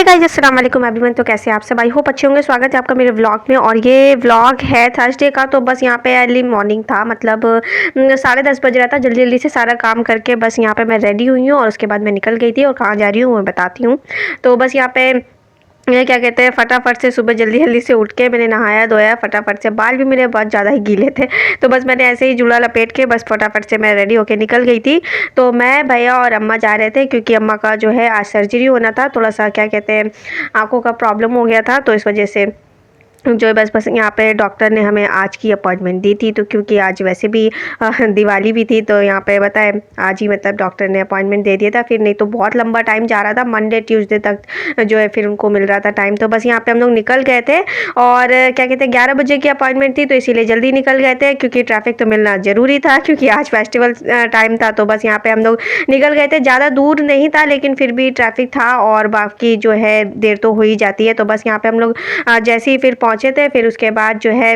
Guys अस्सलाम वालेकुम everyone. तो कैसे आप सब, आई होप अच्छे होंगे। स्वागत है आपका मेरे व्लॉग में। और ये व्लॉग है थर्सडे का। तो बस यहाँ पे अर्ली मॉर्निंग था, मतलब 10:30 बज रहा था। जल्दी जल्दी से सारा काम करके बस यहाँ पे मैं रेडी हुई हूँ और उसके बाद मैं निकल गई थी। और कहाँ जा रही हूँ मैं बताती हूँ। तो बस यहाँ पे ये क्या कहते हैं, फटाफट से सुबह जल्दी जल्दी से उठ के मैंने नहाया धोया, फटाफट से बाल भी मेरे बहुत ज़्यादा ही गीले थे। तो बस मैंने ऐसे ही जूड़ा लपेट के बस फटाफट से मैं रेडी होके निकल गई थी। तो मैं, भैया और अम्मा जा रहे थे, क्योंकि अम्मा का जो है आज सर्जरी होना था। थोड़ा सा क्या कहते हैं, आंखों का प्रॉब्लम हो गया था, तो इस वजह से जो है बस यहाँ पे डॉक्टर ने हमें आज की अपॉइंटमेंट दी थी। तो क्योंकि आज वैसे भी दिवाली भी थी, तो यहाँ पे बताए आज ही मतलब डॉक्टर ने अपॉइंटमेंट दे दिया था। फिर नहीं तो बहुत लंबा टाइम जा रहा था, मंडे ट्यूसडे तक जो है फिर उनको मिल रहा था टाइम। तो बस यहाँ पे हम लोग निकल गए थे। और क्या कहते हैं, 11 बजे की अपॉइंटमेंट थी, तो इसीलिए जल्दी निकल गए थे, क्योंकि ट्रैफिक तो मिलना ज़रूरी था, क्योंकि आज फेस्टिवल टाइम था। तो बस यहाँ पे हम लोग निकल गए थे। ज़्यादा दूर नहीं था, लेकिन फिर भी ट्रैफिक था और बाकी जो है देर तो हो ही जाती है। तो बस यहाँ पे हम लोग जैसे ही फिर पहुँचे थे, फिर उसके बाद जो है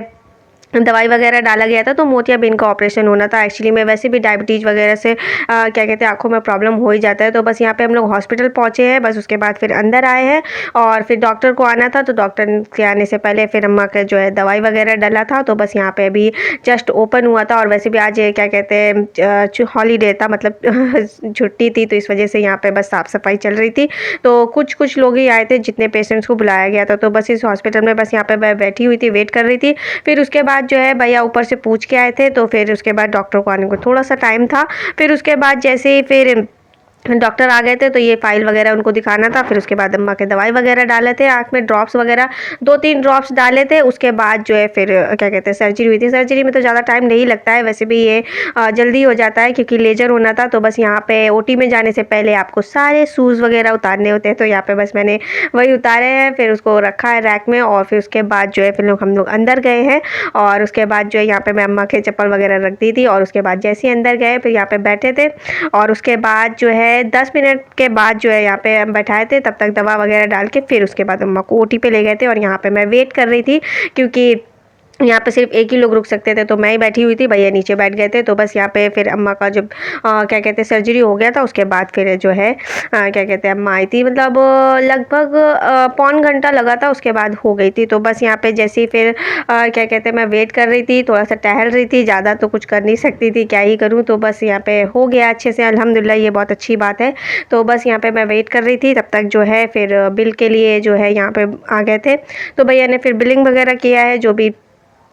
दवाई वगैरह डाला गया था। तो मोतियाबिंद का ऑपरेशन होना था। एक्चुअली में वैसे भी डायबिटीज़ वगैरह से क्या कहते हैं, आंखों में प्रॉब्लम हो ही जाता है। तो बस यहाँ पे हम लोग हॉस्पिटल पहुँचे हैं, बस उसके बाद फिर अंदर आए हैं और फिर डॉक्टर को आना था। तो डॉक्टर के आने से पहले फिर अम्मा का जो है दवाई वगैरह डाला था। तो बस यहाँ पे अभी जस्ट ओपन हुआ था। और वैसे भी आज क्या कहते हैं हॉलीडे था, मतलब छुट्टी थी, तो इस वजह से यहाँ पे बस साफ़ सफाई चल रही थी। तो कुछ कुछ लोग ही आए थे, जितने पेशेंट्स को बुलाया गया था। तो बस इस हॉस्पिटल में बस यहाँ पे मैं बैठी हुई थी, वेट कर रही थी। फिर उसके बाद जो है भैया ऊपर से पूछ के आए थे। तो फिर उसके बाद डॉक्टर को आने को थोड़ा सा टाइम था। फिर उसके बाद जैसे ही फिर डॉक्टर आ गए थे, तो ये फाइल वगैरह उनको दिखाना था। फिर उसके बाद अम्मा के दवाई वगैरह डाले थे, आँख में ड्रॉप्स वगैरह 2-3 ड्रॉप्स डाले थे। उसके बाद जो है फिर क्या कहते हैं सर्जरी हुई थी। सर्जरी में तो ज़्यादा टाइम नहीं लगता है, वैसे भी ये जल्दी हो जाता है, क्योंकि लेजर होना था। तो बस यहाँ पे ओटी में जाने से पहले आपको सारे शूज़ वगैरह उतारने होते हैं। तो यहाँ पे बस मैंने वही उतारे हैं, फिर उसको रखा है रैक में। और फिर उसके बाद जो है फिर हम लोग अंदर गए हैं। और उसके बाद जो है यहाँ पे मैं अम्मा के चप्पल वगैरह रख दी थी। और उसके बाद जैसे ही अंदर गए, फिर यहाँ पे बैठे थे। और उसके बाद जो है 10 मिनट के बाद जो है यहाँ पे हम बैठाए थे, तब तक दवा वगैरह डाल के फिर उसके बाद अम्मा को ओटी पे ले गए थे। और यहाँ पे मैं वेट कर रही थी, क्योंकि यहाँ पे सिर्फ एक ही लोग रुक सकते थे। तो मैं ही बैठी हुई थी, भैया नीचे बैठ गए थे। तो बस यहाँ पे फिर अम्मा का जब क्या कहते हैं सर्जरी हो गया था, उसके बाद फिर जो है क्या कहते हैं अम्मा आई थी, मतलब लगभग पौन घंटा लगा था, उसके बाद हो गई थी। तो बस यहाँ पे जैसे ही फिर क्या कहते हैं मैं वेट कर रही थी, थोड़ा सा टहल रही थी, ज़्यादा तो कुछ कर नहीं सकती थी, क्या ही करूँ। तो बस यहाँ पे हो गया अच्छे से, अल्हम्दुलिल्लाह, ये बहुत अच्छी बात है। तो बस यहाँ पे मैं वेट कर रही थी, तब तक जो है फिर बिल के लिए जो है यहाँ पे आ गए थे। तो भैया ने फिर बिलिंग वगैरह किया है, जो भी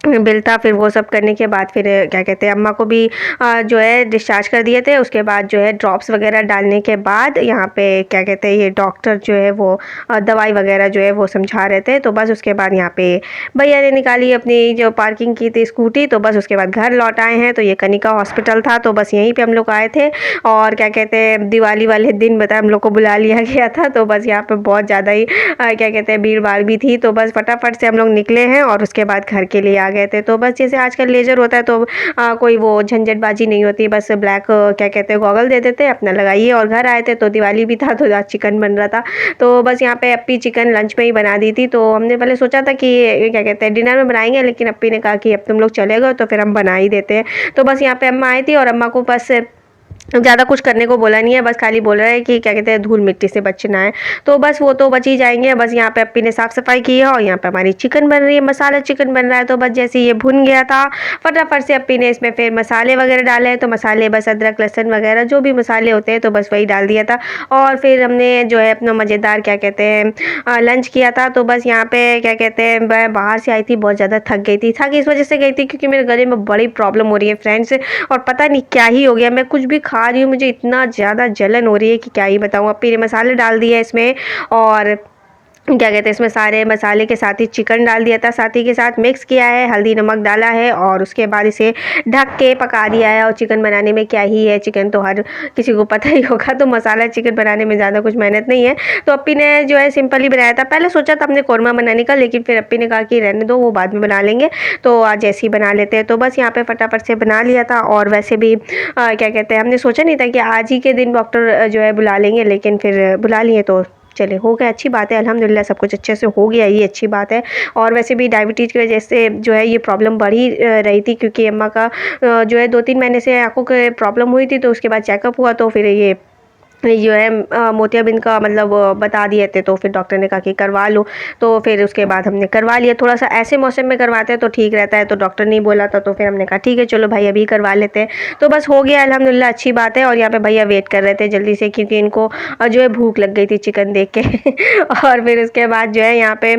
बिल था। फिर वो सब करने के बाद फिर क्या कहते हैं अम्मा को भी जो है डिस्चार्ज कर दिए थे। उसके बाद जो है ड्रॉप्स वगैरह डालने के बाद यहाँ पे क्या कहते हैं ये डॉक्टर जो है वो दवाई वगैरह जो है वो समझा रहे थे। तो बस उसके बाद यहाँ पे भैया ने निकाली अपनी जो पार्किंग की थी स्कूटी। तो बस उसके बाद घर लौट आए हैं। तो ये कनिका हॉस्पिटल था, तो बस यहीं पर हम लोग आए थे। और क्या कहते हैं दिवाली वाले दिन बताया हम लोग को बुला लिया गया था। तो बस यहाँ पर बहुत ज़्यादा ही क्या कहते हैं भीड़ भाड़ भी थी। तो बस फटाफट से हम लोग निकले हैं और उसके बाद घर के लिए आ गए थे। तो बस जैसे आजकल लेजर होता है, तो कोई वो झंझटबाजी नहीं होती, बस ब्लैक क्या कहते हैं गॉगल दे देते अपना लगाइए। और घर आए थे, तो दिवाली भी था, तो आज चिकन बन रहा था। तो बस यहाँ पे अप्पी चिकन लंच में ही बना दी थी। तो हमने पहले सोचा था कि क्या कहते हैं डिनर में बनाएंगे, लेकिन अप्पी ने कहा कि अब तुम लोग चले गए तो फिर हम बना ही देते हैं। तो बस यहाँ पे अम्मा आई थी और अम्मा को बस ज़्यादा कुछ करने को बोला नहीं है, बस खाली बोल रहा है कि क्या कहते हैं धूल मिट्टी से बचना है। तो बस वो तो बच ही जाएंगे। बस यहाँ पे अप्पी ने साफ़ सफाई की है और यहाँ पे हमारी चिकन बन रही है, मसाला चिकन बन रहा है। तो बस जैसे ये भुन गया था, फटाफट से अप्पी ने इसमें फिर मसाले वगैरह डाले हैं। तो मसाले बस अदरक लहसुन वगैरह जो भी मसाले होते हैं, तो बस वही डाल दिया था। और फिर हमने जो है अपना मज़ेदार क्या कहते हैं लंच किया था। तो बस यहाँ पे क्या कहते हैं मैं बाहर से आई थी, बहुत ज़्यादा थक गई थी। थक इस वजह से गई थी क्योंकि मेरे गले में बड़ी प्रॉब्लम हो रही है फ्रेंड्स, और पता नहीं क्या ही हो गया। मैं कुछ भी खा रही हूँ, मुझे इतना ज़्यादा जलन हो रही है कि क्या ही बताऊँ। अप्पी ने मसाले डाल दिए इसमें, और क्या कहते हैं इसमें सारे मसाले के साथ ही चिकन डाल दिया था, साथ ही के साथ मिक्स किया है, हल्दी नमक डाला है और उसके बाद इसे ढक के पका दिया है। और चिकन बनाने में क्या ही है, चिकन तो हर किसी को पता ही होगा। तो मसाला चिकन बनाने में ज़्यादा कुछ मेहनत नहीं है। तो अप्पी ने जो है सिंपल ही बनाया था। पहले सोचा था हमने कौरमा बनाने का, लेकिन फिर अप्पी ने कहा कि रहने दो, वो बाद में बना लेंगे, तो आज ऐसे ही बना लेते हैं। तो बस यहाँ पे फटाफट से बना लिया था। और वैसे भी क्या कहते हैं हमने सोचा नहीं था कि आज ही के दिन डॉक्टर जो है बुला लेंगे, लेकिन फिर बुला लिए, तो चले हो गया, अच्छी बात है, अल्हम्दुलिल्लाह सब कुछ अच्छे से हो गया, ये अच्छी बात है। और वैसे भी डायबिटीज़ की वजह से जो है ये प्रॉब्लम बढ़ ही रही थी, क्योंकि अम्मा का जो है 2-3 महीने से आंखों के प्रॉब्लम हुई थी। तो उसके बाद चेकअप हुआ, तो फिर ये जो है मोतियाबिंद का मतलब बता दिए थे, तो फिर डॉक्टर ने कहा कि करवा लो। तो फिर उसके बाद हमने करवा लिया। थोड़ा सा ऐसे मौसम में करवाते हैं तो ठीक रहता है, तो डॉक्टर ने बोला था, तो फिर हमने कहा ठीक है चलो भाई अभी करवा लेते हैं। तो बस हो गया अल्हम्दुलिल्लाह, अच्छी बात है। और यहाँ पे भैया वेट कर रहे थे जल्दी से, क्योंकि इनको जो है भूख लग गई थी चिकन देख के और फिर उसके बाद जो है यहाँ पे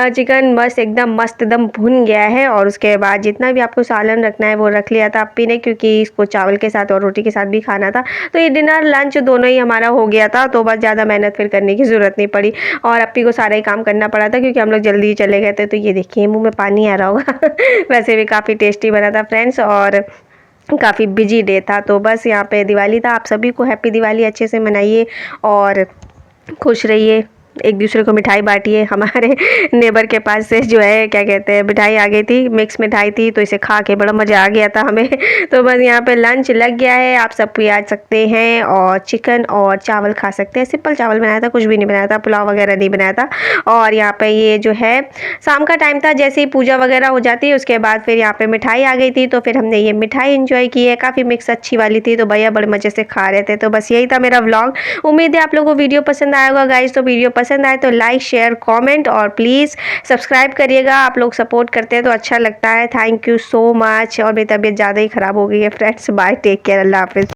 चिकन बस एकदम मस्त एकदम भुन गया है। और उसके बाद जितना भी आपको सालन रखना है वो रख लिया था अप्पी ने, क्योंकि इसको चावल के साथ और रोटी के साथ भी खाना था। तो ये डिनर लंच दोनों ही हमारा हो गया था, तो बस ज़्यादा मेहनत फिर करने की ज़रूरत नहीं पड़ी। और अप्पी को सारा ही काम करना पड़ा था, क्योंकि हम लोग जल्दी ही चले गए थे। तो ये देखिए मुँह में पानी आ रहा होगा वैसे भी काफ़ी टेस्टी बना था फ्रेंड्स, और काफ़ी बिजी डे था। तो बस यहाँ पे दिवाली था। आप सभी को हैप्पी दिवाली, अच्छे से मनाइए और खुश रहिए। एक दूसरे को मिठाई बांटिए। हमारे नेबर के पास से जो है क्या कहते हैं मिठाई आ गई थी, मिक्स मिठाई थी, तो इसे खा के बड़ा मज़ा आ गया था हमें तो बस यहाँ पे लंच लग गया है। आप सब भी आ सकते हैं और चिकन और चावल खा सकते हैं। सिंपल चावल बनाया था, कुछ भी नहीं बनाया था, पुलाव वगैरह नहीं बनाया था। और यहाँ पे ये जो है शाम का टाइम था, जैसे ही पूजा वगैरह हो जाती है उसके बाद फिर यहाँ पे मिठाई आ गई थी, तो फिर हमने ये मिठाई इंजॉय की है। काफ़ी मिक्स अच्छी वाली थी, तो भैया बड़े मज़े से खा रहे थे। तो बस यही था मेरा व्लॉग। उम्मीद है आप लोगों को वीडियो पसंद आएगा गाइज। तो वीडियो पसंद आए तो लाइक शेयर कमेंट और प्लीज़ सब्सक्राइब करिएगा। आप लोग सपोर्ट करते हैं तो अच्छा लगता है। Thank you so much. और मेरी तबीयत ज़्यादा ही ख़राब हो गई है फ्रेंड्स। बाय, टेक केयर, अल्लाह हाफिज़।